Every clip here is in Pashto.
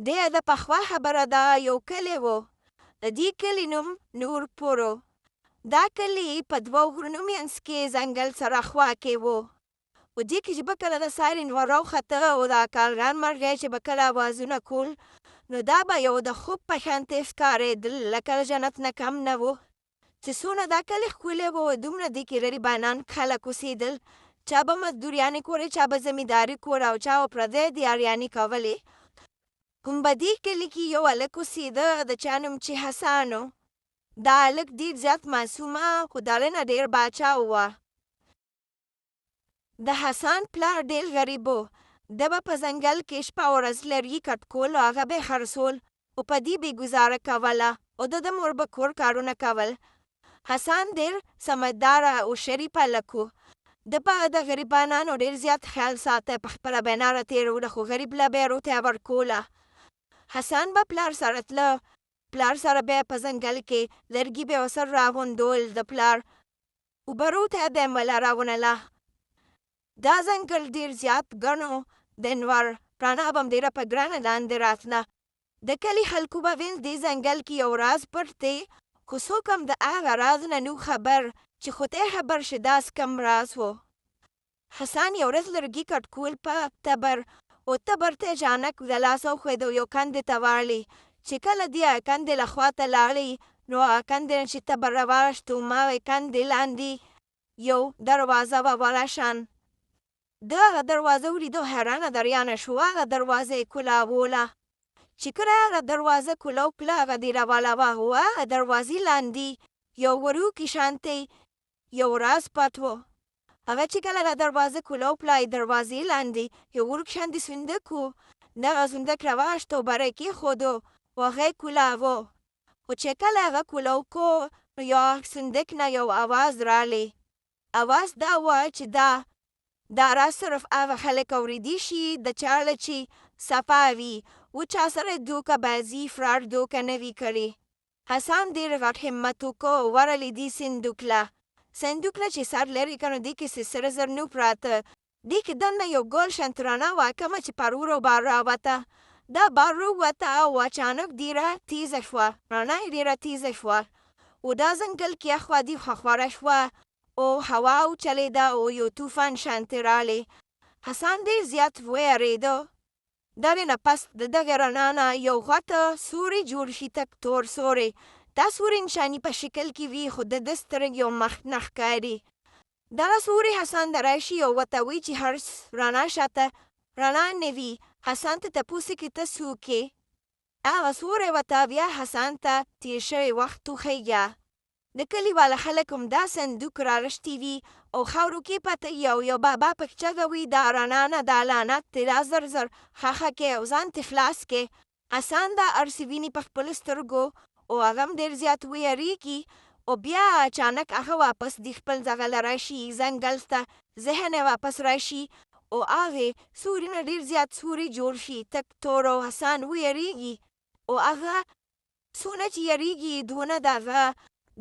د پخوا خبره ده، یو کلی و. د دې کلي نوم نورپور و. دا کلی په دوو غرونو منځ کې ځنګل سره خوا کې و. و دې کې چې به کله د سارین ور راوخته او دا کارګان مرغۍ چې به کله اوازونه کول، نو دا به یو د خوب په شانتې ښکارېدل، لکه د جنت نه کم نه و. چې څونه دا کلی ښکلی و، دومره دې کې غریبانان خلک اوسېدل. چا به مزدوریانې کولې، چا به زمینداري کول او چا به پردۍ دیاریانې کولې. کوم به دې کلي کې یو هلک اوسېده، د چا نوم چې حسن و. دا هلک ډېر زیات معصومه خو د هغې نه ډېر باچا وه. د حسن پلار ډېر غریب و. ده به په ځنګل کې شپه او ورځ لرګي کټ کول او هغه به یې خرڅول او په دې به یې ګزاره کوله او د مور به کور کارونه کول. حسن ډېر سمجداره او شریف هلک و. ده به د غریبانو ډېر زیات خیال ساته، په خپله به یې ناره تېروله خو غریب له به یې روټۍ ورکوله. حسن به پلار سره تله، پلار سره به یې په ځنګل کې لرګي به یې ورسره راغونډول، د پلار اوبه روټۍ به یې مله راونله. دا ځنګل ډېر زیات ګڼ و، د انور رڼا به هم ډېره په ګرانه لاندې راتله. د کلي خلکو به ویل دې ځنګل کې یو راز پټ دی، خو څوک هم د هغه راز نه نو خبر چې خدای خبر شي داسې کوم راز و. حسن یو ورځ لرګي کټ کول په تبر او تبر ته یې جانک د لاسه وښوید او یو کندې ته واړې. چې کله دې هغه کندې له خوا ته لاړې، نو هغه کندې نه چې تبر راواوښت، ما وې کندې لاندې یو دروازه وه وړه شان. ده هغه دروازه ولیده او حیرانه دریانه شو. هغه دروازه یې کولاوله. چې کله هغه دروازه کولاو کړه، هغه دې راوالاوه او هغه دروازې لاندې یو وړوکي شانتې یو راز پټ و. هغه چې کله هغه دروازه کولاو کړه، دروازې لاندې یو وړوکی شانتې صندوق و. دغه صندوق راواوښت او بره یې کېښودو او هغه یې کولاوه. خو چې کله هغه کولاو کو، نو یو صندوق نه یو اواز راغلی. اواز دا وه چې دا راز صرف هغه خلک اورېدی شي د چا له چې صفا وي و چا سره دوکه بازي فراډ دوکه نه وي کړې. حسن ډېر غټ همت وکړ او ورغلی دې صندوق له. صندوق نه چې سر لرې کړ، نو دې کې سره زر نو پراته. دې کې دننه یو ګول شانتې رڼا وه، کومه چې پر ور او بار راوته. دا بار راووته او اچانک ډېره تیزه شوه، رڼا یې ډېره تیزه شوه او دا ځنګل کې اخوا دیخوا خوره شوه او هوا وچلېده او یو طوفان شانتې راغلی. حسن ډېر زیات ویرېده. د هغې نه پس د دغې رڼا نه یو غټه سوری جوړ شي، تک تور سوری. دا سوری نشاني په شکل کې وي، خو د ده سترګې او مخ نه ښکاري. دغه سوری حسن ته راشي او ورته وایي چې هر رڼا شاته رڼا نه وي. حسن ته تپوس وکړي ته څوک یې؟ هغه سوری ورته بیا حسن ته تېر شوی وخت وښیږه. د کلیواله خلک هم دا صندوق رارشتي وي او خاورو کې پته وي او یو بابا پکې چغه وي دا رڼا نه دا لعنت دی، دا زر زر خښه کې او ځان تې خلاص کې. حسن دا هر څه ویني په خپلو سترګو او هغه هم ډېر زیات ویریږي او بیا اچانک هغه واپس د خپل ځای له راشي ځنګل ته، ذهن یې واپس راشي او هغې سوري نه ډېر زیات سوري جوړ شي، تک تور او حسن ویریږي او هغه څونه چې یریږي دونه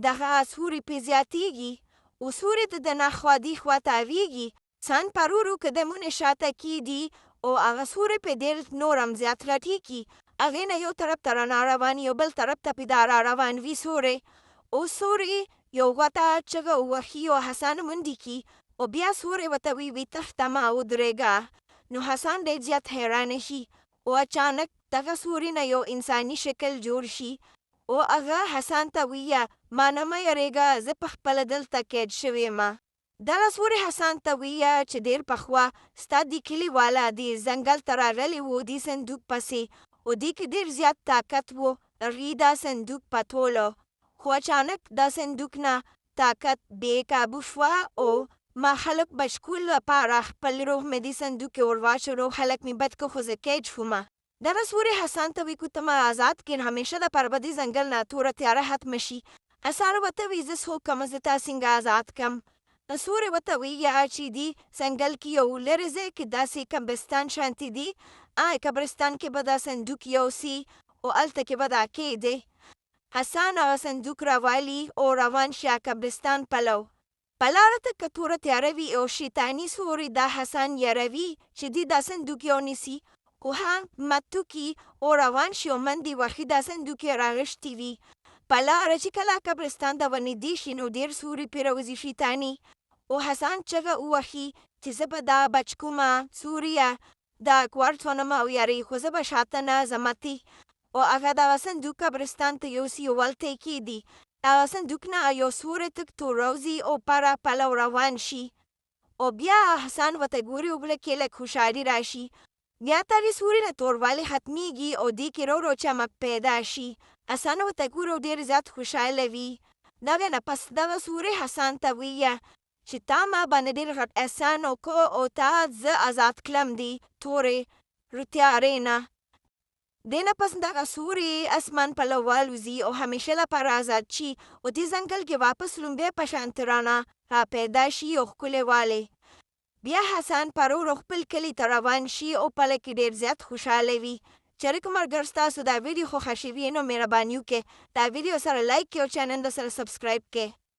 دغه سوري پې زیاتېږي او سوري ته د نخوا دیخوا تاویږي. سن پر ورو قدمونه شاته کېږدي او هغه سوري پې ډېر نور هم زیات راټیږي. هغې نه یو طرف ته رڼا روان وي او بل طرف ته پې دا را روان وي سوری. او سوری یو غوټه چغه ووهي او حسن منډې کړي او بیا سوری ورته ویې تښته مه ودرېږه. نو حسن ډېر زیات حیرانه شي او اچانک دغه سوري نه یو انساني شکل جوړ شي او هغه حسن ته ویه ما نه مه یېرېږه، زه پخپله دلته قید شوې یم. دغه سوري حسن ته ویه چې ډېر پخوا ستا د کلي والا دې ځنګل ته راغلی و دې صندوق پسې او دې کې ډېر زیات طاقت و، هغې دا صندوق پټولو. خو اچانک دا صندوق نه طاقت بې کابو شوه او ما خلک بچکول لپاره خپل روح مې دې صندوق کې ور واچولو، خلک مې بد که خو زه قید شومه. دغه سوري حسن ته وایي که ته ما ازاد کړې همیشه دپاره به دې ځنګل نه توره تیاره ختمه شي. حسن ورته وایي زه څوک یم، زه تا څنګه ازاد کړم. سوري ورته وایي چې دې ځنګل کې یو لرې ځای کې داسې قبرستان شانتې دي، قبرستان کې به دا صندوق یوسي او هلته کې به دا کښېږدي. حسن هغه صندوق راوالي او روان شي قبرستان پلو. په لاره ته توره تیاره وي او شیطاني سوري دا حسن یاروي چې دې دا صندوق یونیسي خو هم متوکي او روان شي او منډې وهي دا صندوق یې راغښتي وي. په لاره چې کله قبرستان ته ورنږدې شي نو ډېر سوري پرې راوځي شیطاني او حسن چغه ووهي چې زه به دا بچکومه سوریه دا کوارټ ونم او یارې خو زه به شاته نه زمتي او هغه دغه صندوق قبرستان ته یوسي او هلته یې کېږدي. دغه صندوق نه یو سوری تک تور راوځي او پره پلو روان شي او بیا حسن ورته ګوري او بلکې لږ خوشحالي راشي. بیا تر یې سوري نه توروالی ختمیږي او دې کې رو چمک پیدا شي. حسن ورته ګوري او ډېر زیات خوشحاله وي. دغه نه پس دغه سوري حسن ته ویه چې تا ما باندې ډېر غټ احسان وکړ او تا زه ازاد کړم دې تورې تیارې نه. دې نه پس دغه سوري اسمان پلو والوځي او همیشه لپاره ازاد شي او دې ځنګل کې واپس لومبۍ په شان ترانه را پیدا شي او ښکلې والې. بیا حسن پرو خپل کلي ته روان شي او په لږ کې ډېر زیات خوشحاله وي. چېرې کوم ملګر ستاسو دا ویډیو خوښه شوي نو مهرباني وکړئ دا ویډیو سره لایک کړئ او چینل سره سبسکرایب کړئ.